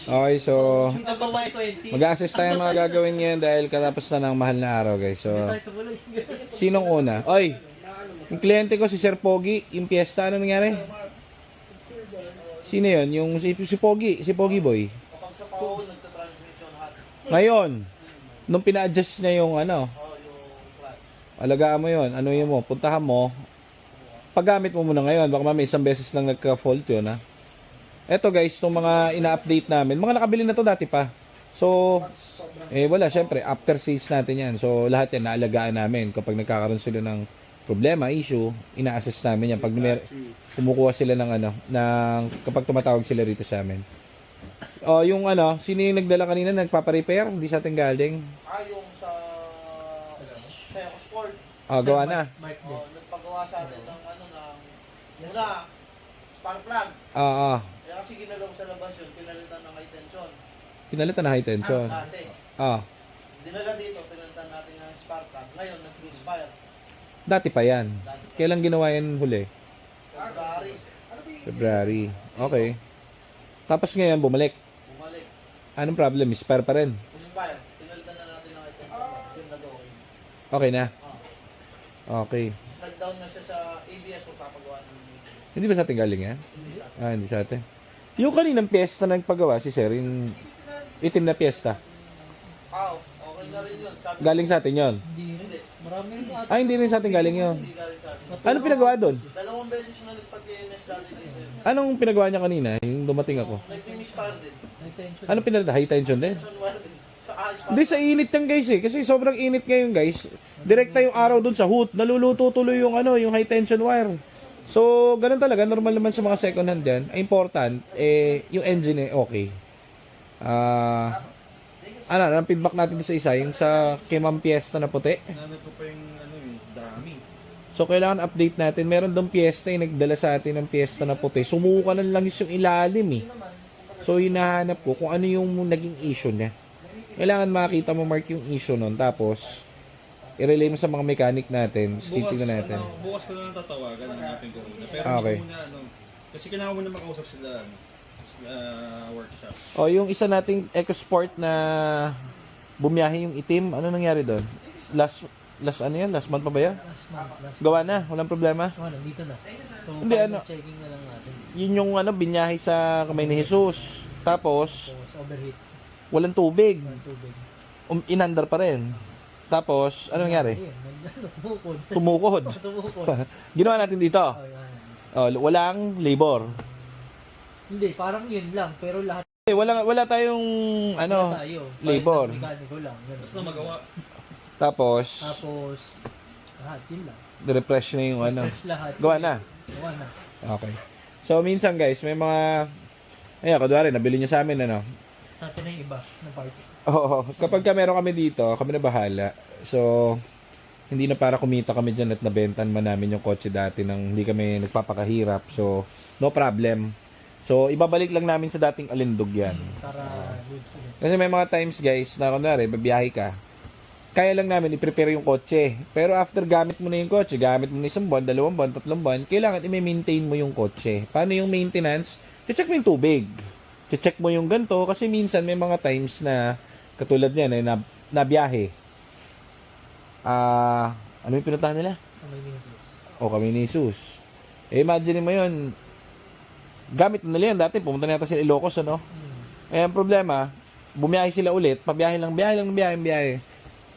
Okay, so Number 120. mag-assist tayo mga gagawin ngayon dahil katapos na ng mahal na araw, guys. So, sinong una? Oy, yung kliyente ko si Sir Pogi, yung piyesta, ano nangyari? Sino yun? Yung si Pogi, si Pogi Boy. Kapag sa pao, nagta-transmission hot. Ngayon, nung pina-adjust niya yung ano, Yung flat. alagaan mo yun, ano yun mo, puntahan mo, paggamit mo muna ngayon, baka mamaya isang beses lang nagka-fault yun, ha? Eto guys, itong mga ina-update namin, mga nakabili na to dati pa. So, wala, syempre, after sales natin yan. So, lahat yan, naalagaan namin. Kapag nagkakaroon sila ng problema, issue, ina-assess namin yan. Pag kumukuha sila ng ano, kapag tumatawag sila rito sa amin. Yung ano, sino yung nagdala kanina, nagpaparepair? Hindi sa ating galing. Yung sa Ecosport. Gawa na. Nagpagawa sa atin ng ano ng una, spark plug. Kaya kasi ginalaw sa labas yun, pinalitan ng high tension. Pinalitan na high tension. Dati. Dinala dito, pinalitan natin ng spark plug. Ngayon, nag-misfire. Dati pa yan. Kailan ginawa yan huli? February. February. Okay. Tapos ngayon, bumalik. Anong problem? Misfire pa rin. Misfire. Pinalitan na natin ng high tension. Yung nag-okay. Okay na. Okay. Nag-down na siya sa ABS kung papagawa ng Hindi ba sa ating galing yan? Hindi sa atin. Yung kaninang piyesta na nagpagawa, si Sir, yung itim na piyesta. Okay na rin yun. Sabi Galing sa atin yon. hindi. Marami rin ata. Hindi rin sa ating galing yon. Hindi galing sa atin. Anong pinagawa doon? Dalawang beses na nagpag-ENS dati dito. Anong pinagawa niya kanina? Yung dumating ako. Nag-misfire din. May tension. Anong pinalita? High tension din? Tension wire din. Sa ice Hindi, sa init yan guys eh. Kasi sobrang init ngayon guys. Direkta yung araw doon sa hood. Naluluto tuloy yung ano, yung high tension wire. So, ganun talaga. Normal naman sa mga second hand yan. Important, yung engine okay. Ang feedback natin sa isa, yung sa Kimam Fiesta na puti. Nanap ko pa yung dami. So, kailangan update natin. Meron doon Fiesta yung nagdala sa atin ng Fiesta na puti. Sumuka na lang yung ilalim eh. So, hinahanap ko kung ano yung naging issue niya. Kailangan makita mo, Mark, yung issue nun. Tapos, i-relay mo sa mga mechanic natin. Titignan natin. Bukas ko lang tatawagan, hanapin ko muna. Pero Okay. hindi ko muna, kasi kailangan mo na makausap sila, sa workshop. Yung isa nating EcoSport na bumiyahe yung itim, ano nangyari doon? Last ano yan? Last month pa ba yan? Last Gawa na, walang problema. nandito na. So, Hindi, final ano. checking na lang natin. Yun yung binyahe sa kamay ni Jesus. Tapos, So, overheat. walang tubig. Ang tubig. Inandar pa rin. Tapos, ano nangyari? Ayun, tumukod. Tumukod. Tumukod. Ginawa natin dito. Walang labor. Hindi, parang yun lang. Pero lahat Wala tayong tayo. labor. Mekaniko lang. Ganun. Basta magawa. Tapos, Lahat, yun lang. refresh na yung Fresh lahat. Gawa na. Gawa na. Okay. So, minsan guys, may mga, kunwari, nabili nyo sa amin, Sa atin na yung iba na parts. Oo, kapag meron kami dito, kami na bahala. So, hindi na para kumita kami dyan at nabentan man namin yung kotse dati nang hindi kami nagpapakahirap. So, no problem. So, ibabalik lang namin sa dating alindog yan. Para goods ulit. Kasi may mga times guys, na kunwari, babiyahe ka, kaya lang namin i-prepare yung kotse. Pero after gamit mo na yung kotse, gamit mo na 1 buwan, 2 buwan, 3 buwan, kailangan i-maintain mo yung kotse. Paano yung maintenance? Check mo yung tubig. Check mo yung ganito kasi minsan may mga times na katulad niyan nabiyahe. Ano yung pinuntahan nila? Kami ni Jesus. Imagine mo yun. Gamit na nila yan dati. Pumunta na yata sila Ilocos, ano? Ang problema, bumiyahe sila ulit. Biyahe lang.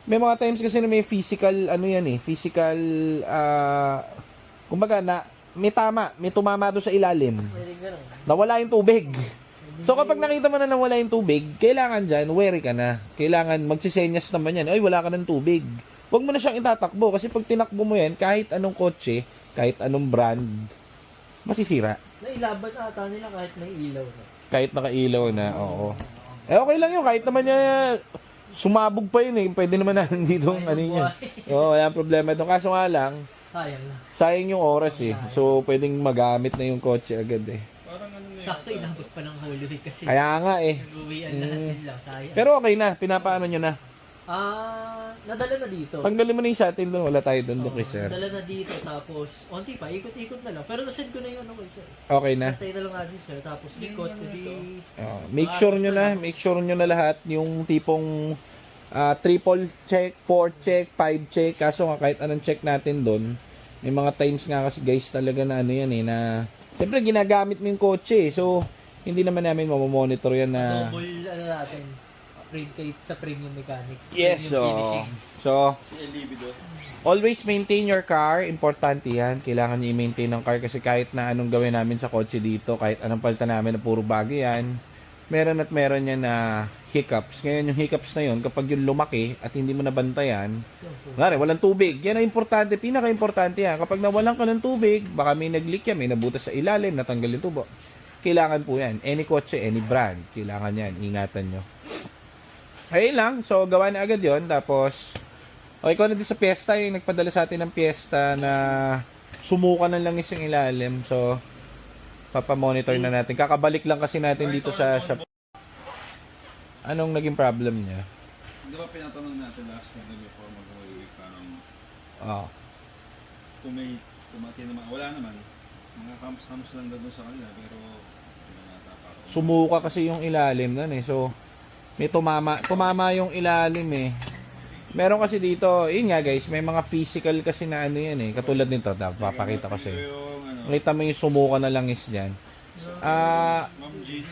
May mga times kasi na may physical, physical, kumbaga na, may tumama doon sa ilalim. Nawala yung tubig. So kapag nakita mo na nawala yung tubig, kailangan dyan, wary ka na. Kailangan magsisenyas naman yan. Ay, wala ka ng tubig. Huwag mo na siyang itatakbo kasi pag tinakbo mo yan, kahit anong kotse, kahit anong brand, masisira. Nailaban ata nila kahit may ilaw na. Kahit nakailaw na, oo. Okay lang yun, kahit naman niya, sumabog pa yun eh. Pwede naman na dito ang niya. Oo, wala problema doon. Kaso nga lang, Sayang lang. sayang yung oras eh. So, pwedeng magamit na yung kotse agad eh. Parang Sakto inabot pa ng Holy Week kasi. Kaya nga eh. Nag-uwian natin lang. Sayang. Pero okay na, pinapaano nyo na. Nadala na dito. Tanggalin mo na yung shuttle doon. Wala tayo doon, kay sir. Nadala na dito, tapos, onti pa, ikot-ikot na lang. Pero nasend ko na yung ano kay sir. Okay na. Patay na lang nga si sir, tapos ikot, hindi... Make sure nyo na lahat yung tipong triple check, 4 check, 5 check. Kaso nga kahit anong check natin doon, may mga times nga kasi guys talaga na ano yan na siyempre ginagamit mo yung kotse. So, hindi naman namin mamomonitor yan na... Double, natin, sa premium mechanic. Yes, Premium finishing. so Si El Libido. always maintain your car. Importante yan. Kailangan nyo i-maintain ng car kasi kahit na anong gawin namin sa kotse dito, kahit anong palitan namin na puro bago yan, meron at meron yan na hiccups. Ngayon yung hiccups na yun, kapag yung lumaki at hindi mo nabantayan, ngari, walang tubig. Yan ang importante, pinaka-importante yan. Kapag nawalan ka ng tubig, baka may nag-leak yan, may nabutas sa ilalim, natanggal yung tubo. Kailangan po yan. Any kotse, any brand, kailangan yan. Ingatan nyo. Ayun lang. So, gawa na agad yon. Tapos, ikaw na din sa piyesta, yung nagpadala sa atin ng piyesta na sumuka na lang yung ilalim. So, papamonitor na natin. Kakabalik lang kasi natin dito sa shop. Anong naging problem niya? Di ba pinatanong natin last time before mag-uwi, parang kung may tumati naman, wala naman. Mga kamos-kamos lang doon sa kanila, pero hindi naman ata parang... Sumuka kasi yung ilalim nun eh. So, may tumama yung ilalim eh. Meron kasi dito, yun nga guys, may mga physical kasi na ano yan eh. Katulad nito, papakita ko sa'yo. Nakita mo yung sumuka na langis dyan. Ma'am G.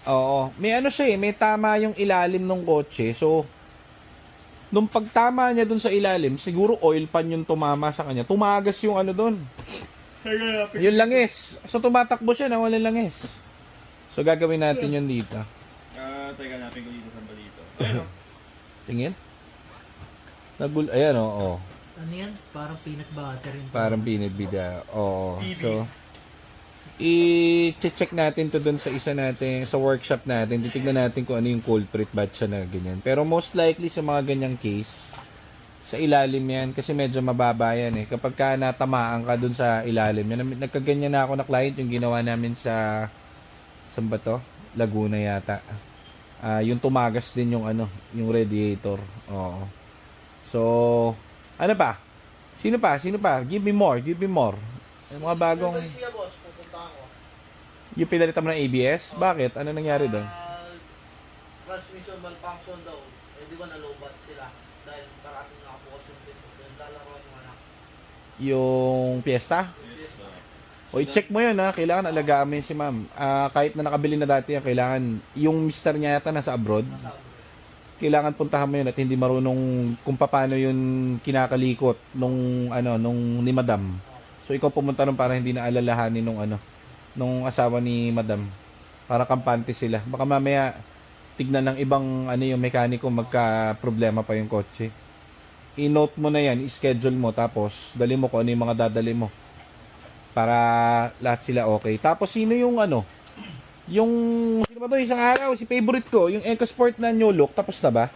Oo. May ano siya eh, may tama yung ilalim ng kotse. So, nung pagtama niya dun sa ilalim, siguro oil pan yung tumama sa kanya. Tumagas yung ano dun. Yung langis. So, tumatakbo siya na walang langis. So, gagawin natin yun dito. Teka, hanapin ko dito sa balito. Tingin. Ayan oo. Ano yan? Parang peanut butter. Parang binibida. Oo. So, i-check natin to dun sa isa natin, sa workshop natin. Titignan natin kung ano yung culprit, ba't siya na ganyan. Pero most likely sa mga ganyang case, sa ilalim yan, kasi medyo mababa yan eh. Kapag ka natamaan ka dun sa ilalim yan, nagkaganyan na ako na client yung ginawa namin sa, saan ba to? Laguna yata. Yung tumagas din yung ano, yung radiator. Oo. So, ano pa? Sino pa? Give me more. Yung mga bagong... Siyempre siya, boss, pupunta ako. Yung pinalitan mo ng ABS? Bakit? Ano nangyari doon? Transmission malfunction daw. Eh, di ba nalobat sila? Dahil parating nakabukas yung pinto. Naglalaro yung anak. Yung Fiesta? O, i-check mo yun ha. Kailangan alagaan mo yun si ma'am. Kahit na nakabili na dati yan, kailangan, yung mister niya yata nasa abroad, kailangan puntahan mo yun at hindi marunong kung paano yun kinakalikot nung ni madam. So, ikaw pumunta nun para hindi na alalahanin nung asawa ni madam. Para kampante sila. Baka mamaya, tignan ng ibang yung mekaniko, magka-problema pa yung kotse. I-note mo na yan, i-schedule mo, tapos dali mo kung ano yung mga dadali mo. Para lahat sila okay. Tapos sino yung sino ba to isang araw, si favorite ko, yung EcoSport na new look, tapos na ba?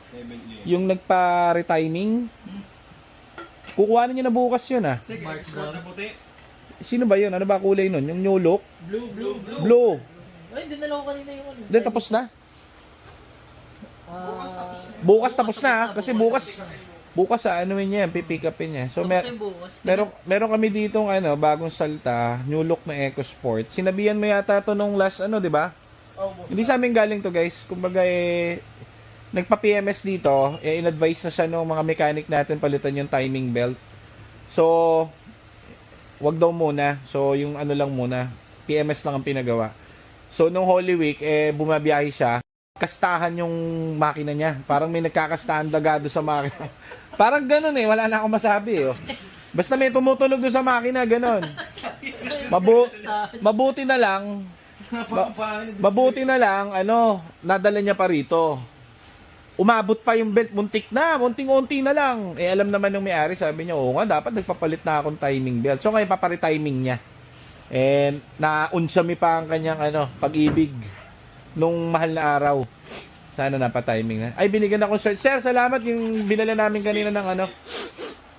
Yung nagpa-retiming. Kukuhanin niyo na bukas yun ah. Mark Brown. Sino ba yun? Ano ba kulay nun? Yung new look? Blue. Ay, hindi na lang kanina yung ano. Hindi, tapos na. Bukas tapos na ah. Kasi bukas niya, pipick upin niya. So, meron kami ditong bagong salta, new look na EcoSport. Sinabihan mo yata to nung last di ba? Hindi sa amin galing to guys. Kumbaga nagpa-PMS dito, in-advise na siya ng mga mechanic natin palitan yung timing belt. So, wag daw muna. So, yung lang muna, PMS lang ang pinagawa. So, nung Holy Week, bumabiyahe siya. Kastahan yung makina niya. Parang may nagkakastahan dagado sa makina. Parang ganun wala na akong masabi Basta may tumutunog doon sa makina, ganun. Mabuti na lang, nadala niya pa rito. Umabot pa yung belt, munting-unti na lang. Alam naman ng may-ari, sabi niya, oo nga, dapat nagpapalit na akong timing belt. So ngayon, paparitiming niya. And naunsami pa ang kanyang pag-ibig nung mahal na araw. Sana napa-timing na. Ay, binigyan akong shirt. Sir, salamat yung binala namin kanina ng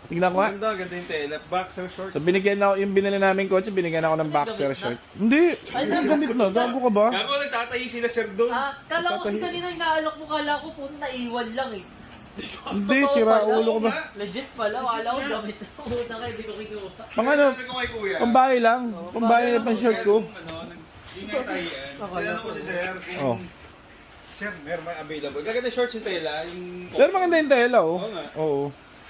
Tingnan ko nga. Ganda yung tela. Boxer shorts. So, yung binala namin kotse, binigyan ako ng boxer shirt. Hindi. Ay, gamit na. Gago ka ba? Gago, nagtatayi sila sir doon. Kala ko kasi kanina inaalok mo, kala ko po naiwan lang Hindi, sira ulo ko ba? Legit pala, wala ko gamit na utang kayo, di ko kinuha. Pang ano, Sabi ko kay kuya. pambahay lang. Pambahay na pang shirt ko. Yung nga tahian. Tinanong ko si sir Oh. kung sir, meron ba available? Gaganda shorts yung tela, yung Pero maganda yung tela, oh. Oo nga. Oo.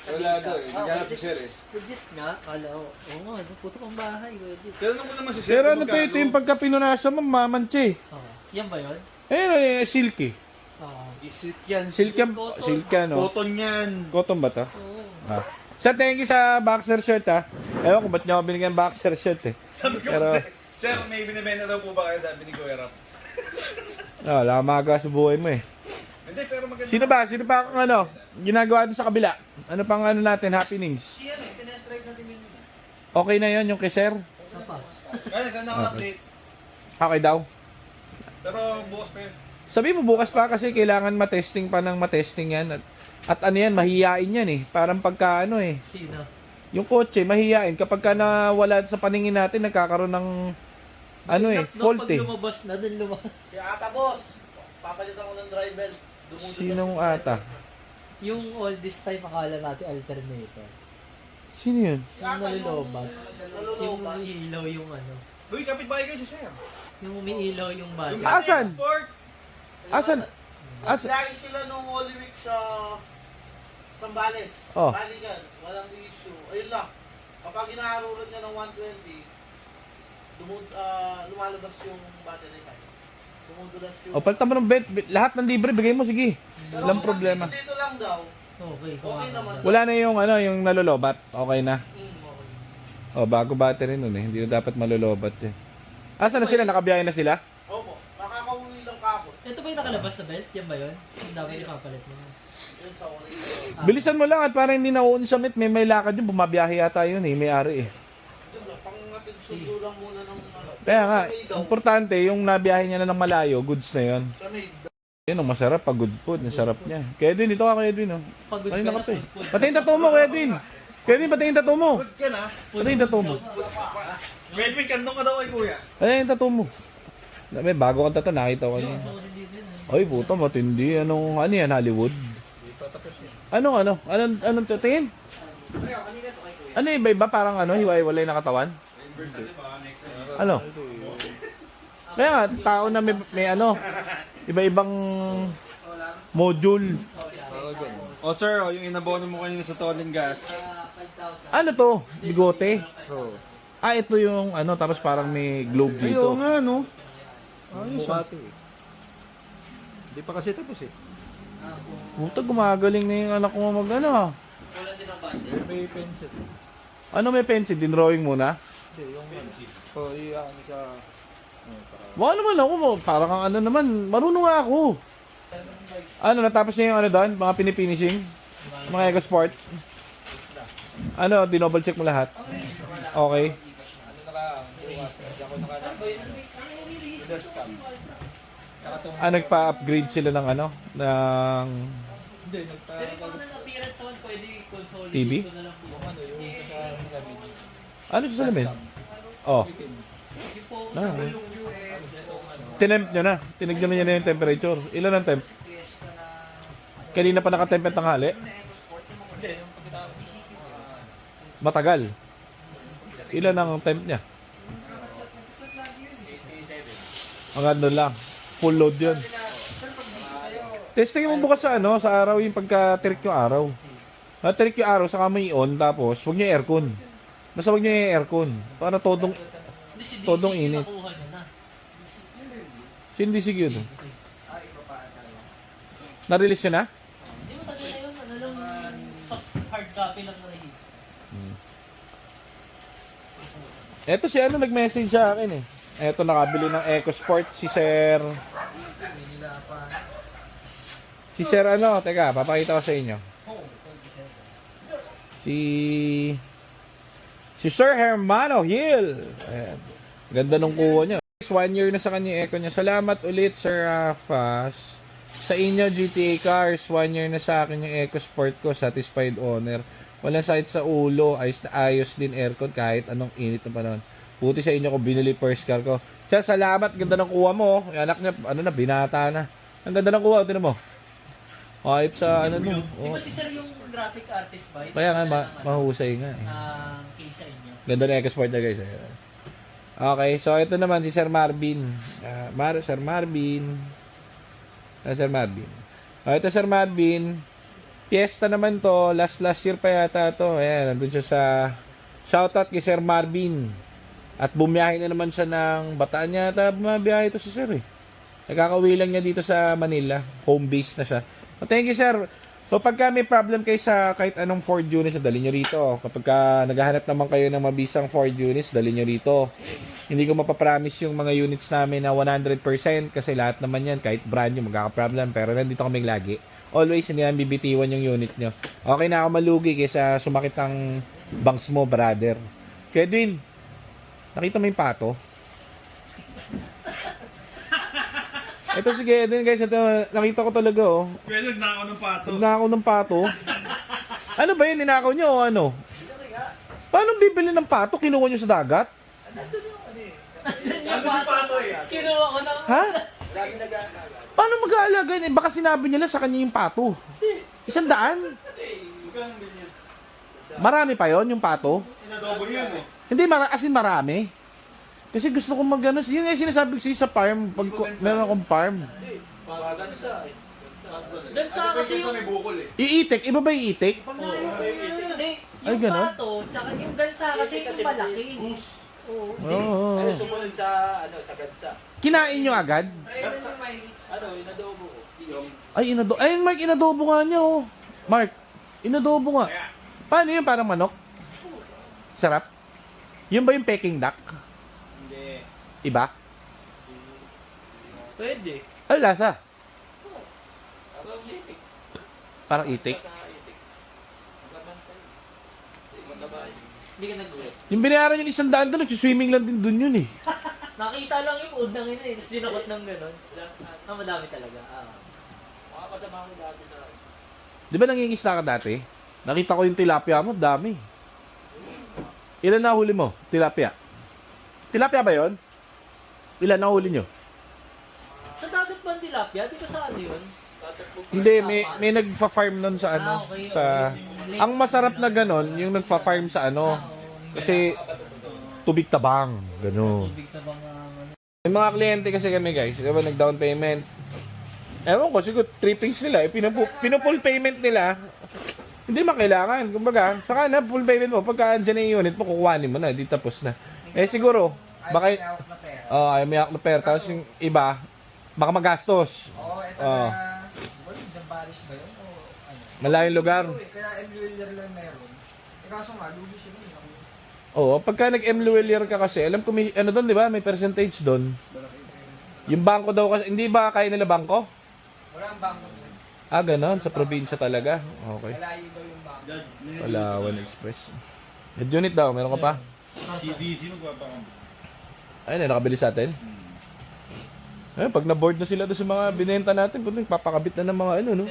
wala daw eh. Naghanap si sir eh. Legit nga, kala ko. Oo nga, puto pang bahay. Legit. Tinanong ko naman si sir. Pero kung ano to, ito magkano. yung pagka pinunasa mo, mamantsi. Oh, yan ba yun? Silky. Oo. Isit yan. Silky, silky ano. Cotton yan. Cotton ba to? Oo. Ah. Sa thank you sa boxer shirt ha. Ewan ko ba't niya ako binigyan ng boxer shirt eh. Sabi ko, Pero- sir, may binibenta daw po ba kayo? Sabi ni Kuya Rap. Wala kang magawa sa buhay mo eh. Hindi, pero maganda. Sino ba? Sino pa ang ano? Ginagawa doon sa kabila? Ano pang ano natin? Happenings? Siya eh, tinestrike natin yun. Okay na yon yung kay sir? Sa pa. Kaya saan ako update? Okay daw. Pero bukas pa yun. Sabi mo bukas pa kasi kailangan matesting pa ng matesting yan. At ano yan, mahihain yan eh. Parang pagka ano eh. Sino? Yung kotse, mahihain. Kapag ka nawala sa paningin natin, nagkakaroon ng ano eh, fault Pag eh. lumabas na, dun lumabas. Si Ata Boss, papalitan ko ng dry belt. Dumudulas Sinong yung dry ata? belt. Yung all this time, akala natin alternator. Sino yun? Si Yung Ata nalulobat. Yung Nalulobat. umiilaw yung ano. Uy, kapit-bahay kayo si sir. Yung umiilaw yung bata. Yung Asan? Sport. Asan? Asan? Lagi sila nung Holy Week sa Sambales. Oh. Balikan, walang issue. Ayun lang. Kapag inaharurot niya ng 120, lumalabas yung battery pack. Dumudulas yung... O, palitan mo ng bet. Lahat ng libre, bigay mo, sige. Pero Walang kung problema. dito lang daw, Okay, okay naman. Wala na yung ano, yung nalulobat. Okay na. Okay. O, bago battery nun eh. Hindi na dapat malulobat eh. Asan na sila? Nakabiyahe na sila? Opo, nakakauwi lang kapot. Ito ba yung nakalabas na belt? Yan ba yun? Yung dapat ipapalit mo. Yun sa orin. Bilisan mo lang at para hindi nauun sa mit. May lakad yun. Bumabiyahe yata yun eh. May ari eh. Yun lang, pangatid sundo lang muna ng ano. Kaya nga, Sa May daw, importante yung nabiyahe niya na ng malayo, goods na yun. sa May daw. Yun ang masarap pag good food. Ang sarap niya. Kaya din, ito ka kaya din. Oh. Pagod Kanina ka ka pa eh. na, pagod. Patayin tattoo mo, kaya din. Kaya din, patayin tattoo mo. Good ka na. Patayin tattoo mo. Medwin, kandong ka daw kay Kuya. Patayin tattoo mo. May bago kang tattoo, nakita ko niya. So, hindi din. Ay, puto, matindi. Ano yan, Hollywood? Anong tatingin? Ano iba-iba? Parang ano, hiwa-hiwalay na katawan? Ano? Kaya nga, tao na may ano, iba-ibang module. O sir, yung inabono mo kanina sa tolling gas. Ano to? Bigote? Ah, ito yung ano, tapos parang may globe dito. nga, no? Ayos ah. Hindi pa kasi tapos eh. Puta, gumagaling na yung anak ko mag ano. May pencil. Ano may pencil? Dinrawing muna? Hindi, yung pencil. O, ano sa... Baka naman ako, parang ang ano naman, marunong nga ako. Ano, natapos niya yung ano doon? Mga pinifinishing? Mga Eco Sport? Ano, dinouble check mo lahat? Okay. Ah, nagpa-upgrade sila ng ano? Ng Pero kung ano appearance naman, pwede consolidate TV? ko na lang po. ano sa salamin? Oh. Yung po, Ah, tinemp nyo na. Tinignan nyo na yung temperature. Ilan ang temp? Kanina pa nakatemp ang tanghali? Matagal. Ilan ang temp niya? Ang ano lang. Full load yun. Testing mo bukas sa ano, sa araw yung pagka-tirik yung araw. Tirik yung araw, saka may on, tapos huwag nyo aircon. Basta huwag nyo yung aircon. Para todong, Hindi, si DC, todong init. nakuha niya na. Sindisig yun. Na-release yun na? Hindi mo tagal na yun. Ano lang, soft hard copy lang na release. Eto si ano nag-message sa akin eh. Eto nakabili ng Eco Sport si Sir. Si Sir ano, teka, papakita ko sa inyo. Si Sir Hermano Hill. Ayan. Ganda nung kuha niya. 1 year na sa kanya yung Eco niya. Salamat ulit Sir Rafas. Sa inyo GTA Cars, 1 year na sa akin yung Eco Sport ko, satisfied owner. Walang sakit sa ulo, ayos na ayos din aircon kahit anong init ng panahon. Buti sa inyo ko binili first car ko. Siya, salamat, ganda ng kuha mo. Yung anak niya, ano na, binata na. Ang ganda ng kuha, tinan mo. Hype sa ano no. Di Oh. ba si Sir yung graphic artist ba? Yung Kaya nga, nagdala ng ano, mahusay nga eh. case sa inyo. Ganda na Ecosport na guys. Okay, so ito naman si Sir Marvin. Sir Marvin. Sir Marvin. Ito Sir Marvin. Fiesta naman to. Last year pa yata to. Ayan, nandun siya sa... Shoutout kay Sir Marvin. At bumiyahe na naman siya ng Bataan yata. Bumiyahe ito si Sir eh. Nagkakauwi lang niya dito sa Manila. Home base na siya. So, thank you Sir. So pagka may problem kayo sa kahit anong Ford units, dali nyo rito. Kapag naghahanap naman kayo ng mabisang Ford units, dali nyo rito. Hindi ko mapapromise yung mga units namin na 100% kasi lahat naman yan, kahit brand new, magkaka-problem. Pero nandito kaming lagi. Always, hindi namin bibitiwan yung unit nyo. Okay na ako malugi kaysa sumakit ang bangs mo, brother. Kaya Edwin, nakita mo yung pato? Ito sige, Edwin guys, ito, nakita ko talaga oh. Pero nako ng pato. Ninakaw ng pato. Ano ba yun? Ninakaw nyo o ano? Paano bibili ng pato? Kinuha nyo sa dagat? Yung pato eh. Kinuha ko ng... Ha? Paano mag-aalaga yun? Eh, baka sinabi nila sa kanya yung pato. 100? Magkano ganyan? Marami pa yon yung pato? Inadobo yan eh. Hindi, as in marami. Kasi gusto kong mag-ano. Yun nga yung sinasabi ko sa'yo sa farm. Pag meron akong farm. Gansa kasi yung... May bukol eh. Iitik. Iba ba yung itik? Hindi, Ay, yung ganon? pato, tsaka yung gansa kasi yung malaki. Oo. Oo. Ano sumunod sa sa gansa? Kinain nyo agad? Ano, inadobo ko. Ay, Ay, Mark, inadobo nga niya, oh. Mark, inadobo nga. Paano yun? Parang manok? Sarap? Yun ba yung Peking duck? Hindi. Iba? Pwede. Ay, lasa. Abang itik. Parang itik. Sa itik. Magabantay. Magabay. Hindi ka nag-ulit. Yung binayaran yung 100 doon, nagsiswimming lang din doon yun eh. Nakita lang yung food ng ina eh. Tapos dinakot ng gano'n. Madami talaga. Mga kasama ko dati sa... Di ba nangingisda ka dati? Nakita ko yung tilapia mo, dami. Ilan na huli mo? Tilapia. Tilapia ba yon? Ilan na huli nyo? Sa dagat ba ang tilapia? Di ba sa ano yun? Hindi, may nagfa-farm nun sa ano. Okay, Sa, ang masarap na ganon, yung nagfa-farm sa ano. Kasi, tubig tabang. Ganon. Tubig na bang May mga kliyente kasi kami guys, diba nag-down payment. Ewan ko, siguro trippings nila, pinupull payment nila. Hindi man kailangan. Kumbaga, saka na full payment mo, pagka andyan na yung unit mo, kukuhanin mo na, di tapos na. Eh siguro, baka ayaw may hawak na pera. Tapos yung iba, baka magastos. Oo, ito Oo. na... Well, Zambales ba yun? O ano? Malayong lugar. Kaya M-Wheeler lang meron. Eh kaso nga, lugi sila yun. Oo, pagka nag-M-Luelier ka kasi, alam ko may, ano doon, di ba? May percentage doon. Yung bangko daw kasi, hindi ba kaya nila bangko? Wala ang bangko doon. Ah, ganon, sa probinsya talaga. Okay. Malayo daw yung bangko. Palawan Express. Head unit daw, meron ka pa? CDC magpapakam. Ayun, nakabili sa atin. Ayun, pag na-board na sila doon sa mga binenta natin, kung papakabit na ng mga ano, no?